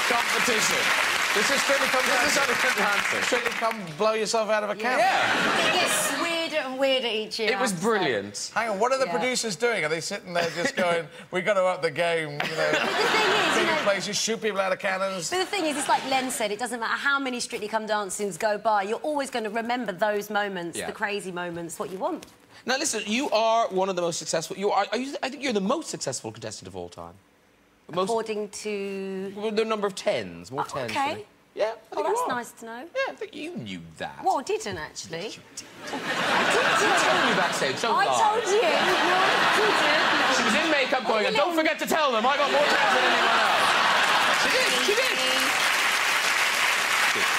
competition. This is Strictly Come Dancing. Strictly Come blow yourself out of a can. Yeah. It gets weirder and weirder each year. It was brilliant. Hang on, what are the producers doing? Are they sitting there just going, we've got to up the game, you know, But the thing is, bigger places, shoot people out of cannons? But the thing is, it's like Len said, it doesn't matter how many Strictly Come Dancings go by, you're always going to remember those moments, the crazy moments, what you want. Now, listen, you are one of the most successful... I think you're the most successful contestant of all time. According to... Well, the number of tens, more tens. OK. Yeah, I think that's nice to know. Yeah, I think you knew that. Well, I didn't, actually. You did. I told you backstage, don't lie. I told you. No, I didn't. She was in makeup going, and don't forget to tell them I got more tens than anyone else. She did, she did.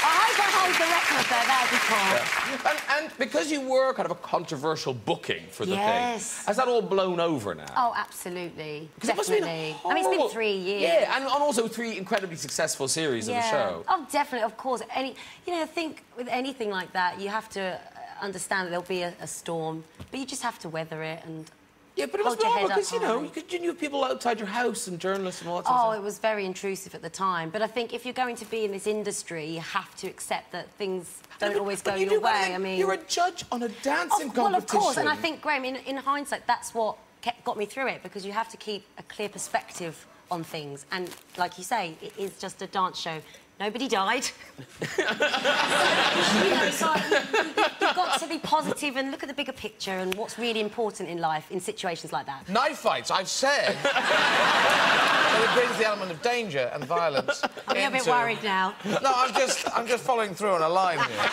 I hope I hold the record there, that'd be cool. Yeah. And because you were kind of a controversial booking for the thing, has that all blown over now? Oh, absolutely. Definitely. I mean, it's been 3 years. Yeah, and also 3 incredibly successful series of the show. Oh, definitely, of course. You know, I think with anything like that, you have to understand that there'll be a storm, but you just have to weather it and... Yeah, but it was normal because, you know, you knew people outside your house and journalists and all that sort of stuff. Oh, it was very intrusive at the time. But I think if you're going to be in this industry, you have to accept that things don't always go your way. I mean... You're a judge on a dancing competition. Well, of course, and I think, Graham, in hindsight, that's what got me through it, because you have to keep a clear perspective on things. And, like you say, it is just a dance show. Nobody died. You know, so you've got to be positive and look at the bigger picture and what's really important in life in situations like that. Knife fights, I've said. But it brings the element of danger and violence. I'm a bit worried now. No, I'm just following through on a line here.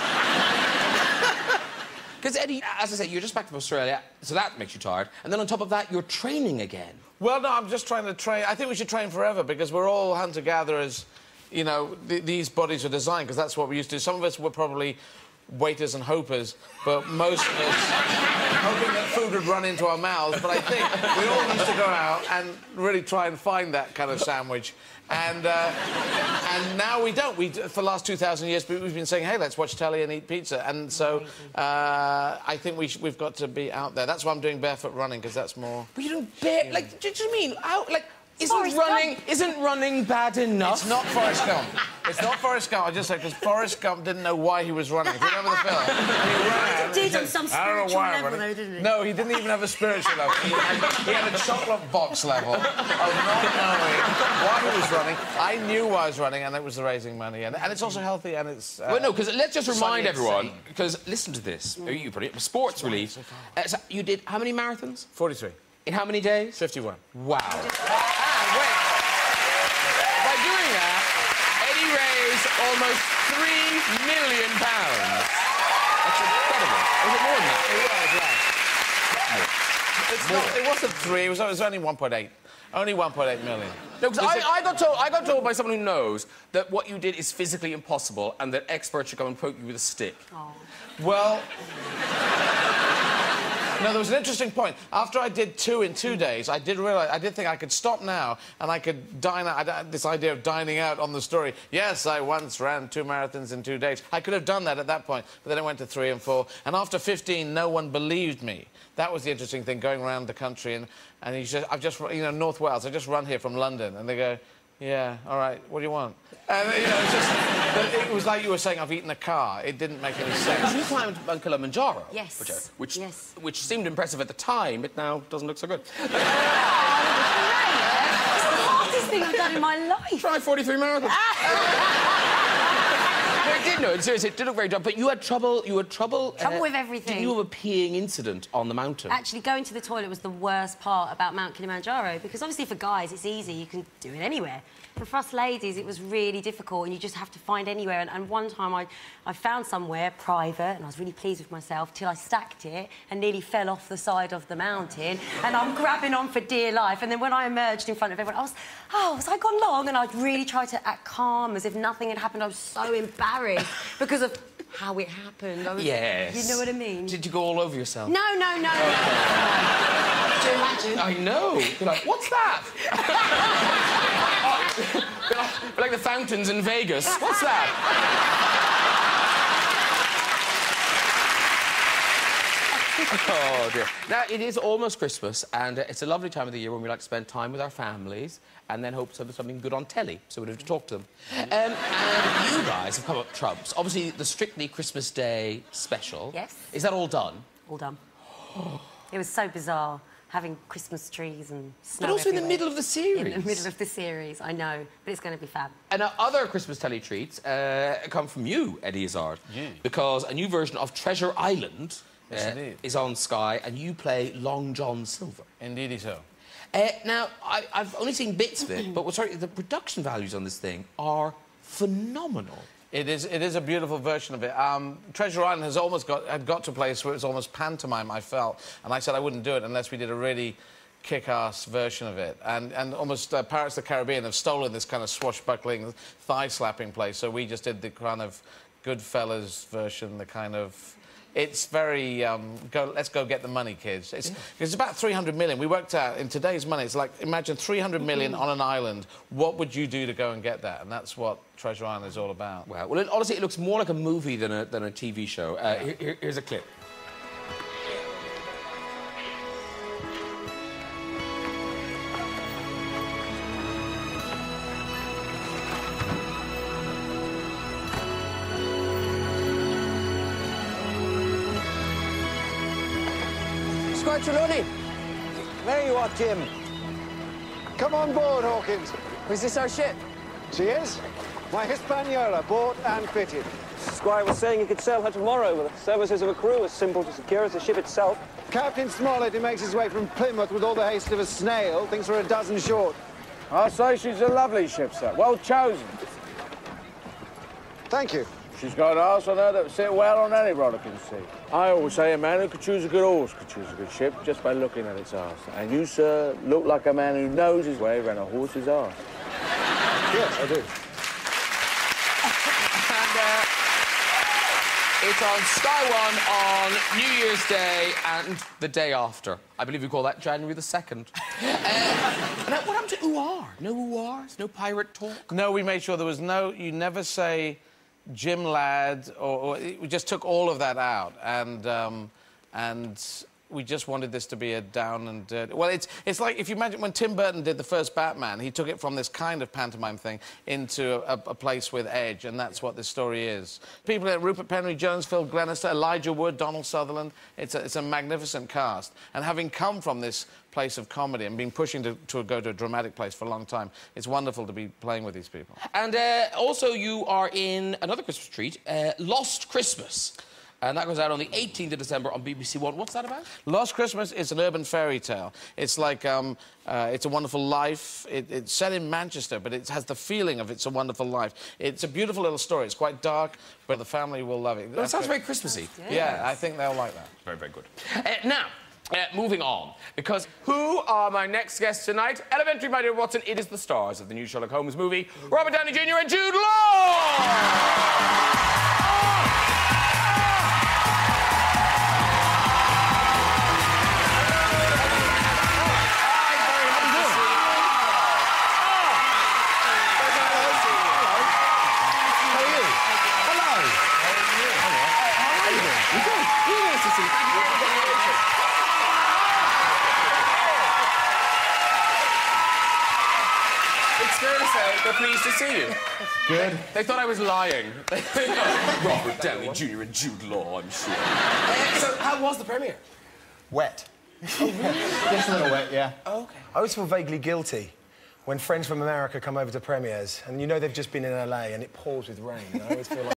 Because, Eddie, as I say, you're just back from Australia, so that makes you tired. And then on top of that, you're training again. Well, no, I'm just trying to train. I think we should train forever because we're all hunter-gatherers. You know, these bodies are designed because that's what we used to do. Some of us were probably waiters and hopers, but most of us hoping that food would run into our mouths. But I think we all used to go out and really try and find that kind of sandwich. And now we don't. For the last 2,000 years, we've been saying, hey, let's watch telly and eat pizza. And so I think we've got to be out there. That's why I'm doing barefoot running, because that's more... But you don't bear... Like, do you mean... Isn't running bad enough? It's not Forrest Gump. It's not Forrest Gump. I just said because Forrest Gump didn't know why he was running. If you remember the film, he ran. He did on some spiritual level, though, didn't he? No, he didn't even have a spiritual level. He had a chocolate box level of not knowing why he was running. I knew why I was running, and it was raising money, and it's also healthy, and it's. Well, no, because let's just remind everyone. Because listen to this. You put it. Sports relief. So you did how many marathons? 43. In how many days? 51. Wow. By doing that, Eddie raised almost £3 million. That's incredible. Was it more than that? It wasn't 3. It was only 1.8. Only 1.8 million. No, because I got told by someone who knows that what you did is physically impossible and that experts should come and poke you with a stick. Oh. Well... No, there was an interesting point. After I did 2 in 2 days, I did realise... I did think I could stop now and I could dine out... This idea of dining out on the story. Yes, I once ran 2 marathons in 2 days. I could have done that at that point, but then it went to 3 and 4. And after 15, no one believed me. That was the interesting thing, going around the country and I've just... You know, North Wales, I just run here from London. And they go, yeah, all right, what do you want? And, you know, it was like you were saying, I've eaten a car. It didn't make any sense. You climbed Mount Kilimanjaro. Yes. Which seemed impressive at the time, but now doesn't look so good. It's the hardest thing I've done in my life. Try 43 marathons. I did know, seriously, it did look very tough, but you had trouble... Trouble with everything. Did you have a peeing incident on the mountain? Actually, going to the toilet was the worst part about Mount Kilimanjaro, because obviously for guys, it's easy, you can do it anywhere. But for us ladies, it was really difficult, and you just have to find anywhere. And one time I found somewhere private, and I was really pleased with myself, till I stacked it and nearly fell off the side of the mountain, and I'm grabbing on for dear life. And then when I emerged in front of everyone, was I gone long? And I really tried to act calm, as if nothing had happened. I was so embarrassed because of how it happened. Yes. You know what I mean? Did you go all over yourself? No. Do you imagine? I know. You're like, what's that? like the fountains in Vegas. What's that? Oh, dear. Now, it is almost Christmas, and it's a lovely time of the year when we like to spend time with our families and then hope there's something good on telly, so we don't have to talk to them. And you guys have come up trumps. Obviously, the Strictly Christmas Day special. Yes. Is that all done? All done. It was so bizarre, having Christmas trees and snow But also everywhere. in the middle of the series. In the middle of the series, I know, but it's going to be fab. And other Christmas telly treats come from you, Eddie Izzard. Yeah. Because a new version of Treasure Island Yes, is on Sky, and you play Long John Silver. Indeedy so. Now, I've only seen bits of it, but sorry, the production values on this thing are phenomenal. It is a beautiful version of it. Treasure Island had got to a place where it was almost pantomime, I felt. And I said I wouldn't do it unless we did a really kick-ass version of it. And almost Pirates of the Caribbean have stolen this kind of swashbuckling, thigh-slapping place. So we just did the kind of Goodfellas version, the kind of... It's very, let's go get the money, kids. It's about 300 million. We worked out, in today's money, it's like, imagine 300 million on an island. What would you do to go and get that? And that's what Treasure Island is all about. Wow. Well, honestly, it looks more like a movie than a TV show. Here's a clip. Trelawney. There you are, Jim. Come on board, Hawkins. Is this our ship? She is. My Hispaniola, bought and fitted. Squire was saying he could sail her tomorrow with the services of a crew as simple to secure as the ship itself. Captain Smollett, who makes his way from Plymouth with all the haste of a snail, thinks we're a dozen short. I say she's a lovely ship, sir. Well chosen. Thank you. She's got an arse on her that would sit well on any rollicking sea. I always say a man who could choose a good horse could choose a good ship just by looking at its arse. And you, sir, look like a man who knows his way around a horse's arse. Yes, I do. And it's on Sky 1 on New Year's Day and the day after. I believe we call that January the 2nd. Now, what happened to ooh-ah? No ooh-ahs? No pirate talk? No, we made sure there was no... You never say Jim Ladd, or we just took all of that out, and we just wanted this to be a down and dirty... Well, it's like, if you imagine when Tim Burton did the first Batman, he took it from this kind of pantomime thing into a place with edge, and that's what this story is. People like Rupert Penry Jones, Phil Glenister, Elijah Wood, Donald Sutherland. It's a magnificent cast. And having come from this place of comedy and been pushing to go to a dramatic place for a long time, it's wonderful to be playing with these people. And also you are in another Christmas treat, Lost Christmas. And that goes out on the 18th of December on BBC1. What's that about? Lost Christmas is an urban fairy tale. It's like It's a Wonderful Life. It's set in Manchester, but it has the feeling of It's a Wonderful Life. It's a beautiful little story. It's quite dark, but the family will love it. Well, it sounds very Christmassy. Yeah, I think they'll like that. Very, very good. Now, moving on, because who are my next guests tonight? Elementary, my dear Watson, it is the stars of the new Sherlock Holmes movie, Robert Downey Jr. and Jude Law! It's fair to say they're pleased to see you. Good. They thought I was lying. Robert Downey Jr. and Jude Law, I'm sure. So, how was the premiere? Wet. Just a little wet, yeah. Oh, okay. I always feel vaguely guilty when friends from America come over to premieres and you know they've just been in LA and it pours with rain. I always feel like